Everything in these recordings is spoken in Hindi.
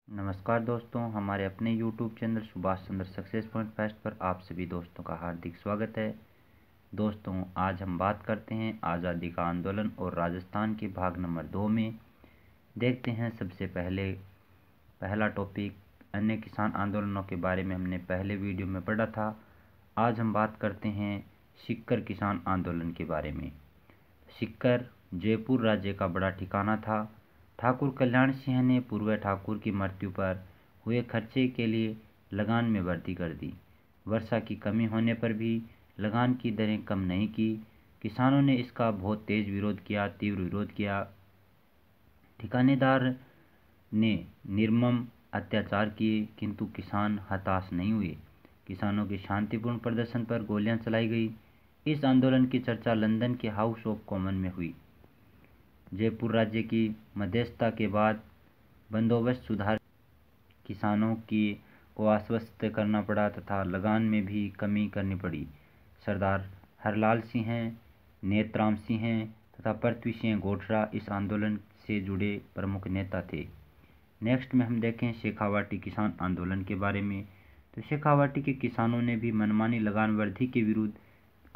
नमस्कार दोस्तों, हमारे अपने YouTube channel Subhash Chandra success point fest पर आप सभी दोस्तों का हार्दिक स्वागत है। दोस्तों, आज हम बात करते हैं आज़ादी का आंदोलन और राजस्थान के भाग नंबर 2 में। देखते हैं सबसे पहला टॉपिक। अन्य किसान आंदोलनों के बारे में हमने पहले वीडियो में पढ़ा था। आज हम बात करते हैं सीकर किसान आंदोलन के बारे में। सीकर जयपुर राज्य का बड़ा ठिकाना था। ठाकुर कल्याण सिंह ने पूर्व ठाकुर की मृत्यु पर हुए खर्चे के लिए लगान में वृद्धि कर दी। वर्षा की कमी होने पर भी लगान की दरें कम नहीं की। किसानों ने इसका बहुत तेज विरोध किया, तीव्र विरोध किया। ठिकानेदार ने निर्मम अत्याचार किए, किंतु किसान हताश नहीं हुए। किसानों के शांतिपूर्ण प्रदर्शन पर गोलियां चलाई गई। इस आंदोलन की चर्चा लंदन के हाउस ऑफ कॉमन में हुई। जयपुर राज्य की मध्यस्थता के बाद बंदोबस्त सुधार किसानों को आश्वस्त करना पड़ा तथा लगान में भी कमी करनी पड़ी। सरदार हरलाल सिंह, नेतराम सिंह तथा पृथ्वी सिंह गोठरा इस आंदोलन से जुड़े प्रमुख नेता थे। नेक्स्ट में हम देखें शेखावाटी किसान आंदोलन के बारे में। तो शेखावाटी के किसानों ने भी मनमानी लगान वृद्धि के विरुद्ध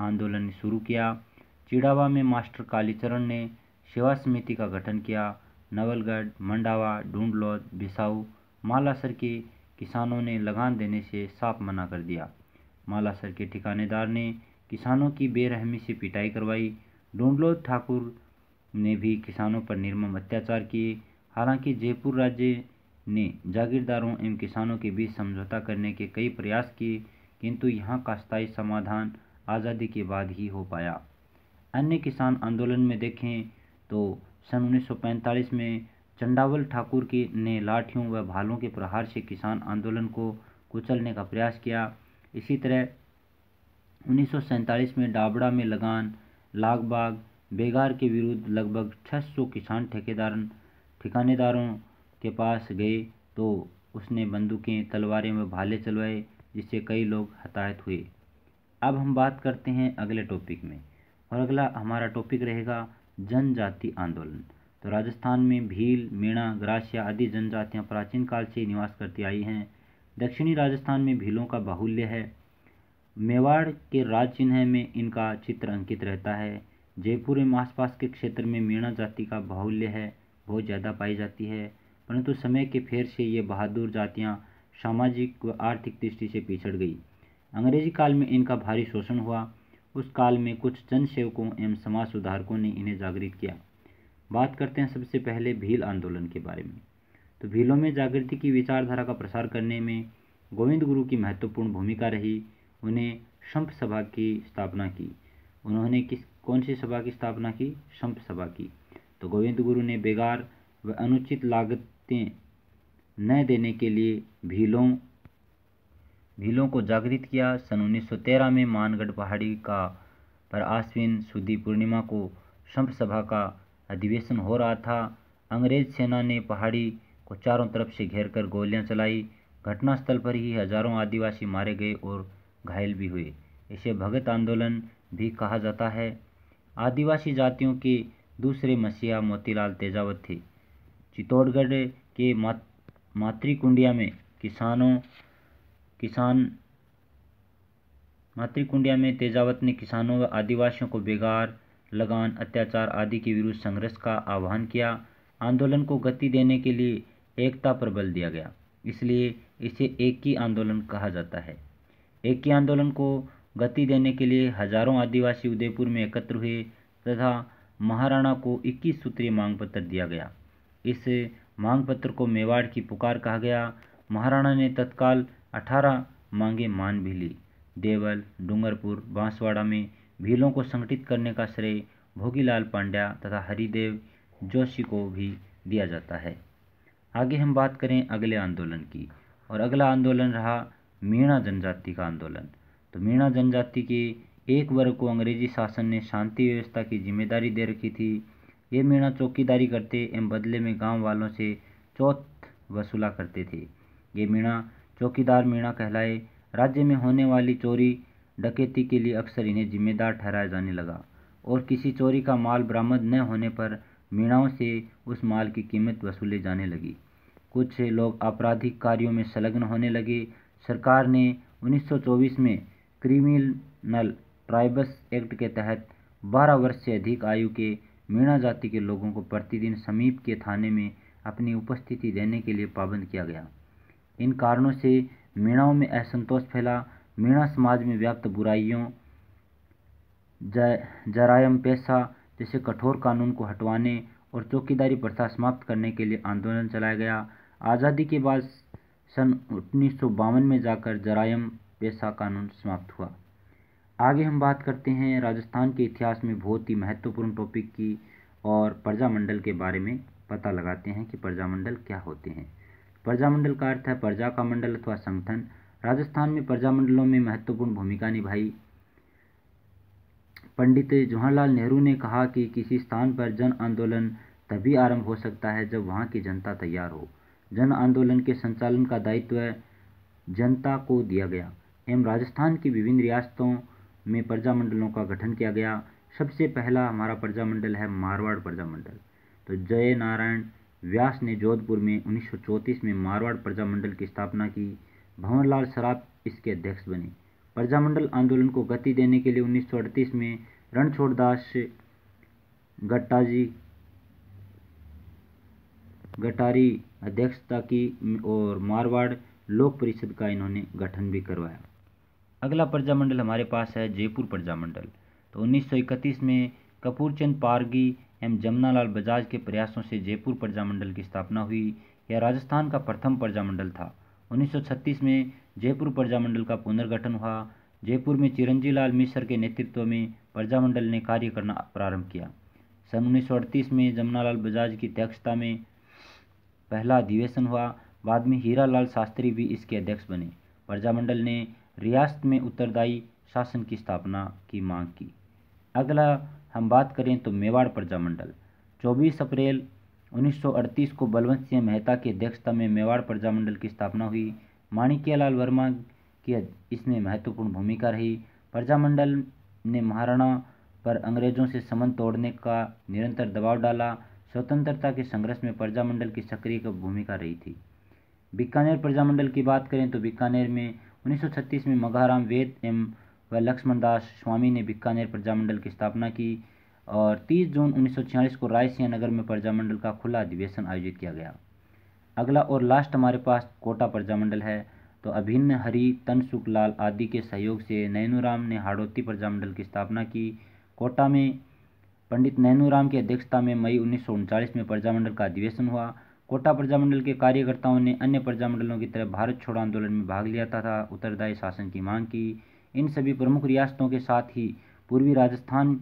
आंदोलन शुरू किया। चिड़ावा में मास्टर कालीचरण ने सेवा समिति का गठन किया। नवलगढ़, मंडावा, ढूंढलोद, बिसाऊ, मालासर के किसानों ने लगान देने से साफ मना कर दिया। मालासर के ठिकानेदार ने किसानों की बेरहमी से पिटाई करवाई। ढूंढलोद ठाकुर ने भी किसानों पर निर्मम अत्याचार किए। हालांकि जयपुर राज्य ने जागीरदारों एवं किसानों के बीच समझौता करने के कई प्रयास किए, किंतु यहाँ का स्थायी समाधान आज़ादी के बाद ही हो पाया। अन्य किसान आंदोलन में देखें तो सन 1945 में चंडावल ठाकुर ने लाठियों व भालों के प्रहार से किसान आंदोलन को कुचलने का प्रयास किया। इसी तरह 1947 में डाबड़ा में लगान, लागबाग, बेगार के विरुद्ध लगभग 600 किसान ठिकानेदारों के पास गए तो उसने बंदूकें, तलवारें व भाले चलवाए, जिससे कई लोग हताहत हुए। अब हम बात करते हैं अगले टॉपिक में, और अगला हमारा टॉपिक रहेगा जनजाति आंदोलन। तो राजस्थान में भील, मीणा, ग्रासिया आदि जनजातियां प्राचीन काल से निवास करती आई हैं। दक्षिणी राजस्थान में भीलों का बाहुल्य है। मेवाड़ के राज चिन्ह में इनका चित्र अंकित रहता है। जयपुर एवं आसपास के क्षेत्र में मीणा जाति का बाहुल्य है, बहुत ज़्यादा पाई जाती है, परंतु समय के फेर से ये बहादुर जातियाँ सामाजिक व आर्थिक दृष्टि से पिछड़ गई। अंग्रेजी काल में इनका भारी शोषण हुआ। उस काल में कुछ जनसेवकों एवं समाज सुधारकों ने इन्हें जागृत किया। बात करते हैं सबसे पहले भील आंदोलन के बारे में। तो भीलों में जागृति की विचारधारा का प्रसार करने में गोविंद गुरु की महत्वपूर्ण भूमिका रही। उन्हें संप सभा की स्थापना की। उन्होंने कौन सी सभा की स्थापना की? संप सभा की। तो गोविंद गुरु ने बेगार व अनुचित लागतें न देने के लिए भीलों को जागृत किया। सन 1913 में मानगढ़ पहाड़ी पर आश्विन शुद्धी पूर्णिमा को संप सभा का अधिवेशन हो रहा था। अंग्रेज सेना ने पहाड़ी को चारों तरफ से घेरकर गोलियां चलाई। घटनास्थल पर ही हजारों आदिवासी मारे गए और घायल भी हुए। इसे भगत आंदोलन भी कहा जाता है। आदिवासी जातियों के दूसरे मसीहा मोतीलाल तेजावत थे। चित्तौड़गढ़ के मातृकुंडिया में तेजावत ने किसानों व आदिवासियों को बेगार, लगान, अत्याचार आदि के विरुद्ध संघर्ष का आह्वान किया। आंदोलन को गति देने के लिए एकता पर बल दिया गया, इसलिए इसे एक ही आंदोलन कहा जाता है। एक ही आंदोलन को गति देने के लिए हजारों आदिवासी उदयपुर में एकत्र हुए तथा महाराणा को 21 सूत्रीय मांग पत्र दिया गया। इस मांग पत्र को मेवाड़ की पुकार कहा गया। महाराणा ने तत्काल 18 मांगे मान भी ली। देवल, डूंगरपुर, बांसवाड़ा में भीलों को संगठित करने का श्रेय भोगीलाल पांड्या तथा हरिदेव जोशी को भी दिया जाता है। आगे हम बात करें अगले आंदोलन की, और अगला आंदोलन रहा मीणा जनजाति का आंदोलन। तो मीणा जनजाति के एक वर्ग को अंग्रेजी शासन ने शांति व्यवस्था की जिम्मेदारी दे रखी थी। ये मीणा चौकीदारी करते एवं बदले में गांव वालों से चौथ वसूला करते थे। ये मीणा चौकीदार मीणा कहलाए। राज्य में होने वाली चोरी डकैती के लिए अक्सर इन्हें जिम्मेदार ठहराया जाने लगा, और किसी चोरी का माल बरामद न होने पर मीणाओं से उस माल की कीमत वसूले जाने लगी। कुछ लोग आपराधिक कार्यों में संलग्न होने लगे। सरकार ने 1924 में क्रिमिनल ट्राइब्स एक्ट के तहत 12 वर्ष से अधिक आयु के मीणा जाति के लोगों को प्रतिदिन समीप के थाने में अपनी उपस्थिति देने के लिए पाबंद किया गया। इन कारणों से मीणाओं में असंतोष फैला। मीणा समाज में व्याप्त बुराइयों, जरायम पेशा जैसे कठोर कानून को हटवाने और चौकीदारी प्रथा समाप्त करने के लिए आंदोलन चलाया गया। आज़ादी के बाद सन 1952 में जाकर जरायम पेशा कानून समाप्त हुआ। आगे हम बात करते हैं राजस्थान के इतिहास में बहुत ही महत्वपूर्ण टॉपिक की और प्रजामंडल के बारे में पता लगाते हैं कि प्रजामंडल क्या होते हैं। प्रजामंडल का अर्थ है प्रजा का मंडल अथवा संगठन। राजस्थान में प्रजामंडलों में महत्वपूर्ण भूमिका निभाई। पंडित जवाहरलाल नेहरू ने कहा कि किसी स्थान पर जन आंदोलन तभी आरंभ हो सकता है जब वहां की जनता तैयार हो। जन आंदोलन के संचालन का दायित्व जनता को दिया गया एवं राजस्थान की विभिन्न रियासतों में प्रजामंडलों का गठन किया गया। सबसे पहला हमारा प्रजामंडल है मारवाड़ प्रजामंडल। तो जय नारायण व्यास ने जोधपुर में 1934 में मारवाड़ प्रजामंडल की स्थापना की। भंवरलाल सराफ इसके अध्यक्ष बने। प्रजामंडल आंदोलन को गति देने के लिए 1938 में रणछोड़दास गटारी अध्यक्षता की और मारवाड़ लोक परिषद का इन्होंने गठन भी करवाया। अगला प्रजामंडल हमारे पास है जयपुर प्रजामंडल। तो 1931 में कपूरचंद पारगी एवं जमनालाल बजाज के प्रयासों से जयपुर प्रजामंडल की स्थापना हुई। यह राजस्थान का प्रथम प्रजामंडल था। 1936 में जयपुर प्रजामंडल का पुनर्गठन हुआ। जयपुर में चिरंजी लाल मिश्र के नेतृत्व में प्रजामंडल ने कार्य करना प्रारंभ किया। सन 1938 में जमनालाल बजाज की अध्यक्षता में पहला अधिवेशन हुआ। बाद में हीरालाल शास्त्री भी इसके अध्यक्ष बने। प्रजामंडल ने रियासत में उत्तरदायी शासन की स्थापना की मांग की। अगला हम बात करें तो मेवाड़ प्रजामंडल। 24 अप्रैल 1938 को बलवंत सिंह मेहता की अध्यक्षता में मेवाड़ प्रजामंडल की स्थापना हुई। माणिक्यलाल वर्मा की इसमें महत्वपूर्ण भूमिका रही। प्रजामंडल ने महाराणा पर अंग्रेजों से संबंध तोड़ने का निरंतर दबाव डाला। स्वतंत्रता के संघर्ष में प्रजामंडल की सक्रिय भूमिका रही थी। बीकानेर प्रजामंडल की बात करें तो बीकानेर में 1936 में मघाराम वेद एवं व लक्ष्मणदास स्वामी ने बीकानेर प्रजामंडल की स्थापना की और 30 जून 1946 को रायसिंह नगर में प्रजामंडल का खुला अधिवेशन आयोजित किया गया। अगला और लास्ट हमारे पास कोटा प्रजामंडल है। तो अभिन्न हरि तनसुख लाल आदि के सहयोग से नैनूराम ने हाड़ौती प्रजामंडल की स्थापना की। कोटा में पंडित नैनूराम की अध्यक्षता में मई 1939 में प्रजामंडल का अधिवेशन हुआ। कोटा प्रजामंडल के कार्यकर्ताओं ने अन्य प्रजामंडलों की तरह भारत छोड़ो आंदोलन में भाग लिया तथा उत्तरदायी शासन की मांग की। इन सभी प्रमुख रियासतों के साथ ही पूर्वी राजस्थान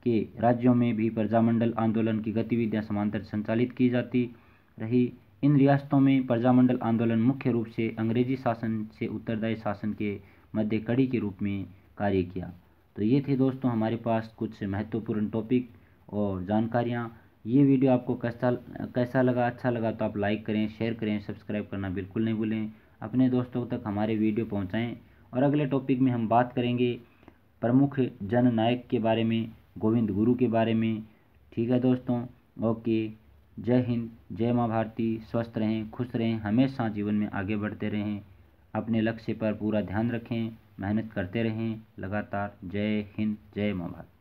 के राज्यों में भी प्रजामंडल आंदोलन की गतिविधियां समांतर संचालित की जाती रही। इन रियासतों में प्रजामंडल आंदोलन मुख्य रूप से अंग्रेजी शासन से उत्तरदायी शासन के मध्य कड़ी के रूप में कार्य किया। तो ये थे दोस्तों हमारे पास कुछ महत्वपूर्ण टॉपिक और जानकारियाँ। ये वीडियो आपको कैसा लगा? अच्छा लगा तो आप लाइक करें, शेयर करें, सब्सक्राइब करना बिल्कुल नहीं भूलें। अपने दोस्तों तक हमारे वीडियो पहुंचाएं। और अगले टॉपिक में हम बात करेंगे प्रमुख जननायक के बारे में, गोविंद गुरु के बारे में। ठीक है दोस्तों, ओके। जय हिंद, जय माँ भारती। स्वस्थ रहें, खुश रहें, हमेशा जीवन में आगे बढ़ते रहें। अपने लक्ष्य पर पूरा ध्यान रखें, मेहनत करते रहें लगातार। जय हिंद, जय माँ भारती।